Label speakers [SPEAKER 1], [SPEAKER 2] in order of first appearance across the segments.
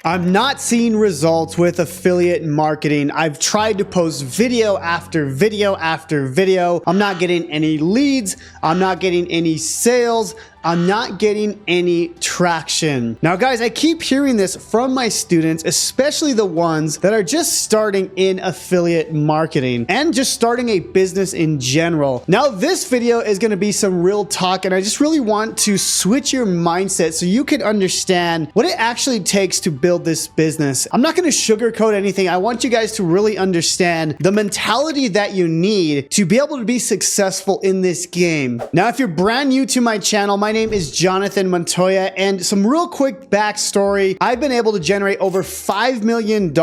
[SPEAKER 1] I'm not seeing results with affiliate marketing. I've tried to post video after video after video. I'm not getting any leads. I'm not getting any sales. I'm not getting any traction. Now, guys, I keep hearing this from my students, especially the ones that are just starting in affiliate marketing and just starting a business in general. Now, this video is gonna be some real talk, and I just really want to switch your mindset so you can understand what it actually takes to build this business. I'm not gonna sugarcoat anything. I want you guys to really understand the mentality that you need to be able to be successful in this game. Now, if you're brand new to my channel, my name is Jonathan Montoya, and some real quick backstory. I've been able to generate over $5 million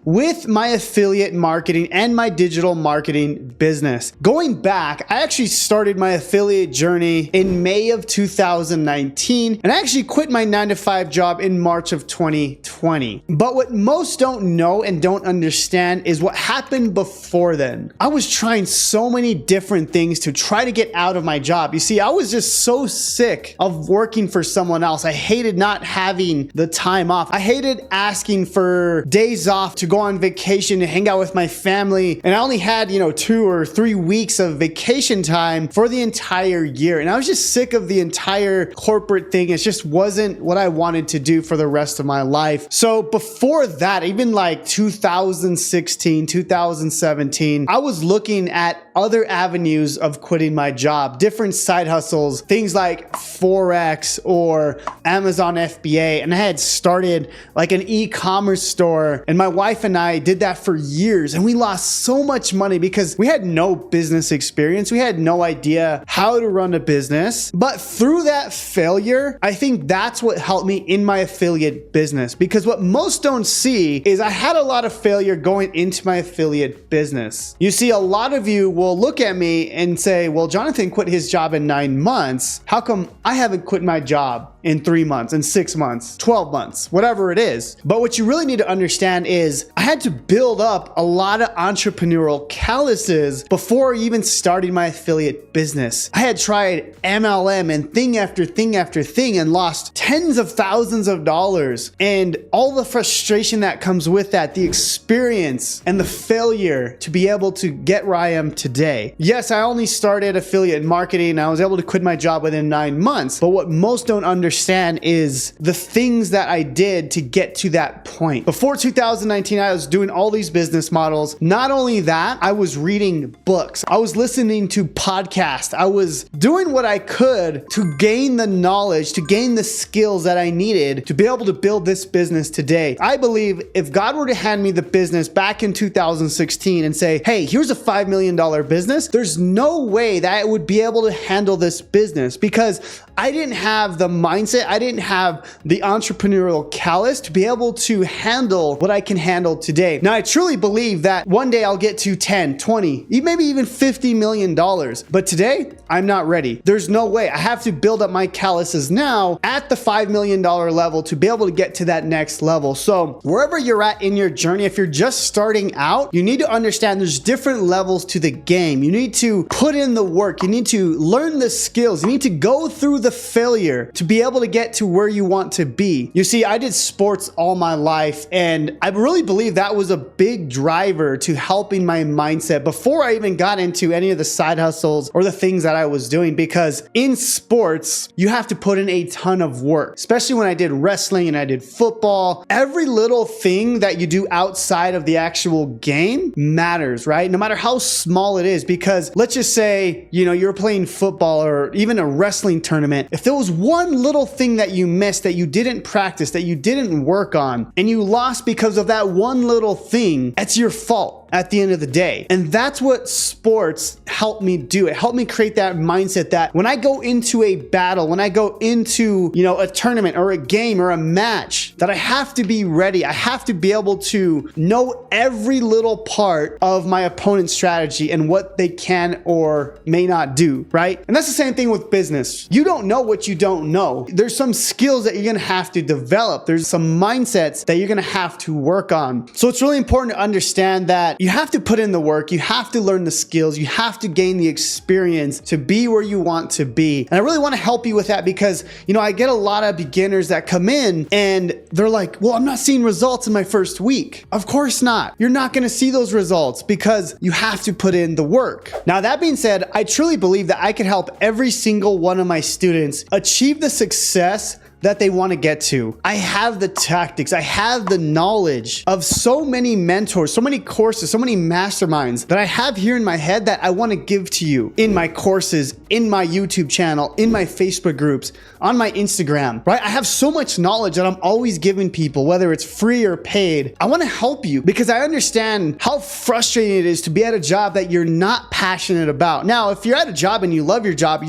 [SPEAKER 1] with my affiliate marketing and my digital marketing business. Going back, I actually started my affiliate journey in May of 2019, and I actually quit my 9-to-5 job in March of 2020. But what most don't know and don't understand is what happened before then. I was trying so many different things to try to get out of my job. You see, I was just so sick of working for someone else. I hated not having the time off. I hated asking for days off to go on vacation and hang out with my family. And I only had, 2 or 3 weeks of vacation time for the entire year. And I was just sick of the entire corporate thing. It just wasn't what I wanted to do for the rest of my life. So before that, even like 2016, 2017, I was looking at other avenues of quitting my job, different side hustles, things like Forex or Amazon FBA. And I had started like an e-commerce store, and my wife and I did that for years, and we lost so much money because we had no business experience. We had no idea how to run a business. But through that failure, I think that's what helped me in my affiliate business, because what most don't see is I had a lot of failure going into my affiliate business. You see, a lot of you will look at me and say, well, Jonathan quit his job in 9 months. How come I haven't quit my job in 3 months, in 6 months, 12 months, whatever it is? But what you really need to understand is I had to build up a lot of entrepreneurial calluses before even starting my affiliate business. I had tried MLM and thing after thing after thing and lost tens of thousands of dollars, and all the frustration that comes with that, the experience and the failure to be able to get where I am today. Yes, I only started affiliate marketing. I was able to quit my job within 9 months, but what most don't understand is the things that I did to get to that point. Before 2019, I was doing all these business models. Not only that, I was reading books. I was listening to podcasts. I was doing what I could to gain the knowledge, to gain the skills that I needed to be able to build this business today. I believe if God were to hand me the business back in 2016 and say, hey, here's a $5 million business, there's no way that I would be able to handle this business, because I didn't have the mindset, I didn't have the entrepreneurial callus to be able to handle what I can handle today. Now, I truly believe that one day I'll get to 10, 20, maybe even $50 million. But today, I'm not ready. There's no way. I have to build up my calluses now at the $5 million level to be able to get to that next level. So wherever you're at in your journey, if you're just starting out, you need to understand there's different levels to the game. You need to put in the work. You need to learn the skills. You need to go through the failure to be able to get to where you want to be. You see, I did sports all my life, and I really believe that was a big driver to helping my mindset before I even got into any of the side hustles or the things that I was doing, because in sports, you have to put in a ton of work, especially when I did wrestling and I did football. Every little thing that you do outside of the actual game matters, right? No matter how small it is, because let's just say, you're playing football or even a wrestling tournament. If there was one little thing that you missed, that you didn't practice, that you didn't work on, and you lost because of that one little thing, it's your fault at the end of the day. And that's what sports helped me do. It helped me create that mindset that when I go into a battle, when I go into, a tournament or a game or a match, that I have to be ready. I have to be able to know every little part of my opponent's strategy and what they can or may not do, right? And that's the same thing with business. You don't know what you don't know. There's some skills that you're gonna have to develop. There's some mindsets that you're gonna have to work on. So it's really important to understand that, you have to put in the work. You have to learn the skills. You have to gain the experience to be where you want to be. And I really want to help you with that because, I get a lot of beginners that come in and they're like, well, I'm not seeing results in my first week. Of course not. You're not going to see those results because you have to put in the work. Now, that being said, I truly believe that I could help every single one of my students achieve the success that they want to get to. I have the tactics. I have the knowledge of so many mentors, so many courses, so many masterminds that I have here in my head that I want to give to you in my courses, in my YouTube channel, in my Facebook groups, on my Instagram, right? I have so much knowledge that I'm always giving people, whether it's free or paid. I want to help you because I understand how frustrating it is to be at a job that you're not passionate about. Now, if you're at a job and you love your job,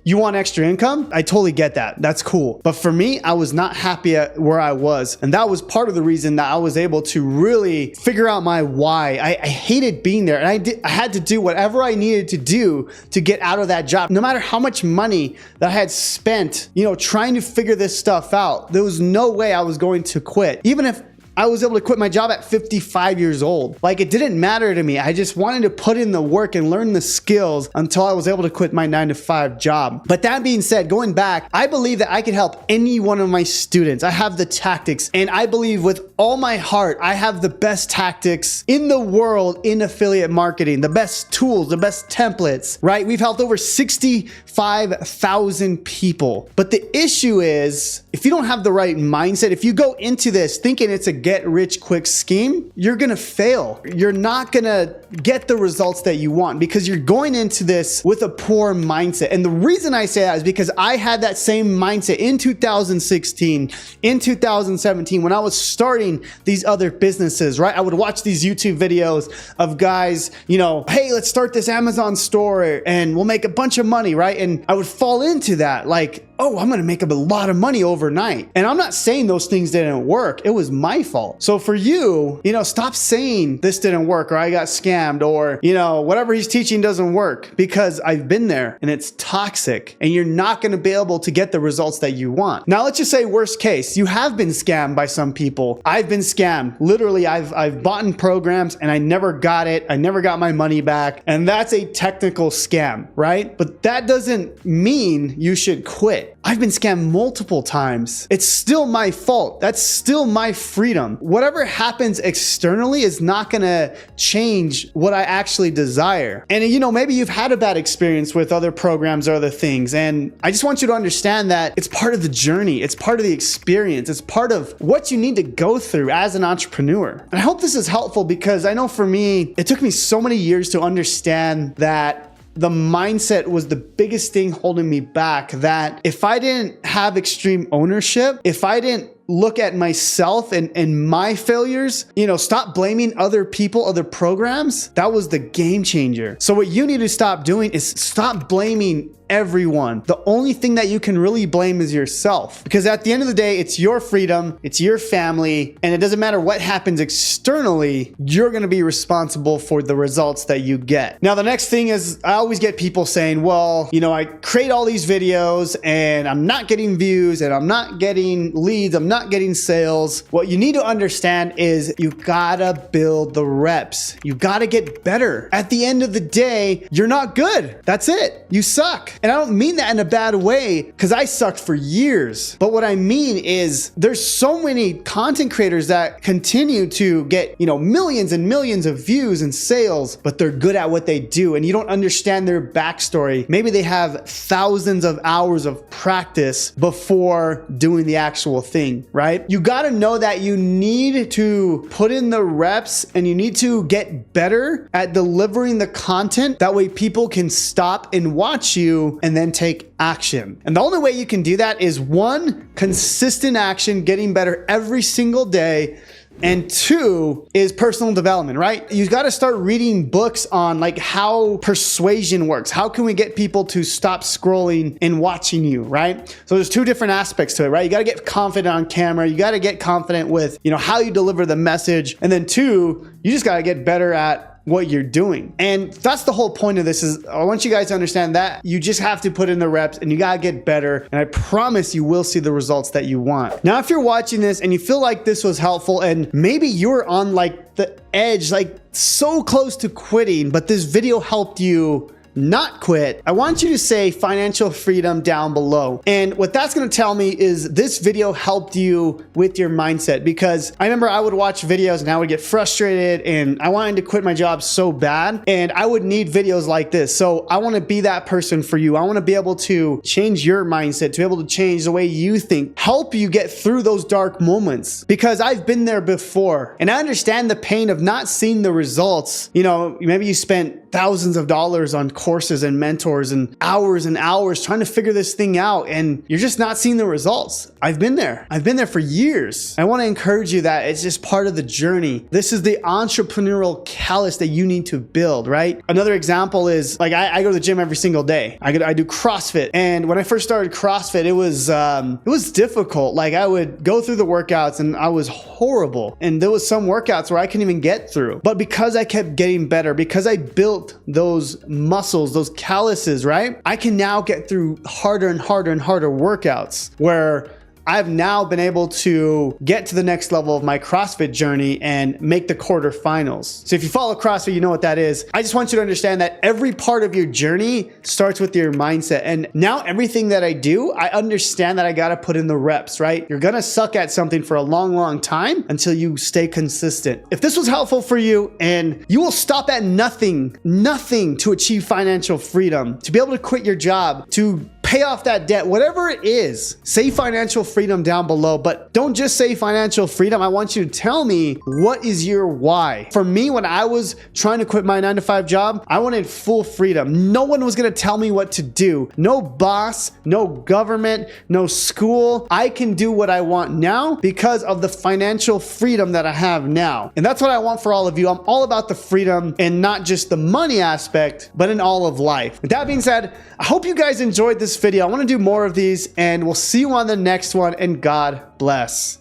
[SPEAKER 1] you want extra income, I totally get that. That's cool. But for me, I was not happy at where I was. And that was part of the reason that I was able to really figure out my why. I hated being there. And I had to do whatever I needed to do to get out of that job. No matter how much money that I had spent, trying to figure this stuff out, there was no way I was going to quit. Even if I was able to quit my job at 55 years old. It didn't matter to me. I just wanted to put in the work and learn the skills until I was able to quit my 9-to-5 job. But that being said, going back, I believe that I could help any one of my students. I have the tactics, and I believe with all my heart, I have the best tactics in the world in affiliate marketing, the best tools, the best templates, right? We've helped over 65,000 people. But the issue is, if you don't have the right mindset, if you go into this thinking it's a get rich quick scheme, you're gonna fail. You're not gonna get the results that you want because you're going into this with a poor mindset. And the reason I say that is because I had that same mindset in 2016, in 2017, when I was starting these other businesses, right? I would watch these YouTube videos of guys, hey, let's start this Amazon store and we'll make a bunch of money, right? And I would fall into that, oh, I'm gonna make a lot of money overnight. And I'm not saying those things didn't work. It was my fault. So for you, stop saying this didn't work or I got scammed or, whatever he's teaching doesn't work, because I've been there and it's toxic and you're not gonna be able to get the results that you want. Now, let's just say worst case, you have been scammed by some people. I've been scammed. Literally, I've bought in programs and I never got it. I never got my money back. And that's a technical scam, right? But that doesn't mean you should quit. I've been scammed multiple times. It's still my fault. That's still my freedom. Whatever happens externally is not gonna change what I actually desire. And maybe you've had a bad experience with other programs or other things. And I just want you to understand that it's part of the journey. It's part of the experience. It's part of what you need to go through as an entrepreneur. And I hope this is helpful because I know for me, it took me so many years to understand that the mindset was the biggest thing holding me back, that if I didn't have extreme ownership, if I didn't look at myself and my failures, stop blaming other people, other programs, that was the game changer. So what you need to stop doing is stop blaming everyone. The only thing that you can really blame is yourself, because at the end of the day, it's your freedom, it's your family, and it doesn't matter what happens externally, you're going to be responsible for the results that you get. Now, the next thing is, I always get people saying, well, I create all these videos and I'm not getting views and I'm not getting leads, I'm not getting sales. What you need to understand is you gotta build the reps. You gotta get better. At the end of the day, you're not good. That's it. You suck. And I don't mean that in a bad way, because I sucked for years. But what I mean is there's so many content creators that continue to get, millions and millions of views and sales, but they're good at what they do. And you don't understand their backstory. Maybe they have thousands of hours of practice before doing the actual thing, right? You got to know that you need to put in the reps and you need to get better at delivering the content. That way people can stop and watch you and then take action. And the only way you can do that is 1, consistent action, getting better every single day. And 2 is personal development, right? You got to start reading books on how persuasion works. How can we get people to stop scrolling and watching you, right? So there's 2 different aspects to it, right? You got to get confident on camera. You got to get confident with, how you deliver the message. And then 2, you just got to get better at what you're doing. And that's the whole point of this. Is I want you guys to understand that you just have to put in the reps and you gotta get better. And I promise you will see the results that you want. Now, if you're watching this and you feel like this was helpful and maybe you're on like the edge, like so close to quitting, but this video helped you not quit, I want you to say financial freedom down below. And what that's going to tell me is this video helped you with your mindset, because I remember I would watch videos and I would get frustrated and I wanted to quit my job so bad, and I would need videos like this. So I want to be that person for you. I want to be able to change your mindset, to be able to change the way you think, help you get through those dark moments, because I've been there before and I understand the pain of not seeing the results. You know, maybe you spent thousands of dollars on courses and mentors and hours trying to figure this thing out, and you're just not seeing the results. I've been there. I've been there for years. I want to encourage you that it's just part of the journey. This is the entrepreneurial callus that you need to build, right? Another example is like I go to the gym every single day. I do CrossFit, and when I first started CrossFit, it was difficult. Like I would go through the workouts and I was horrible, and there was some workouts where I couldn't even get through. But because I kept getting better, because I built those muscles, those calluses, right? I can now get through harder and harder and harder workouts where I've now been able to get to the next level of my CrossFit journey and make the quarterfinals. So if you follow CrossFit, you know what that is. I just want you to understand that every part of your journey starts with your mindset. And now everything that I do, I understand that I got to put in the reps, right? You're going to suck at something for a long, long time until you stay consistent. If this was helpful for you and you will stop at nothing to achieve financial freedom, to be able to quit your job, to pay off that debt, whatever it is, say financial freedom down below. But don't just say financial freedom. I want you to tell me, what is your why? For me, when I was trying to quit my 9-to-5 job, I wanted full freedom. No one was going to tell me what to do. No boss, no government, no school. I can do what I want now because of the financial freedom that I have now. And that's what I want for all of you. I'm all about the freedom, and not just the money aspect, but in all of life. With that being said, I hope you guys enjoyed this video. I want to do more of these, and we'll see you on the next one, and God bless.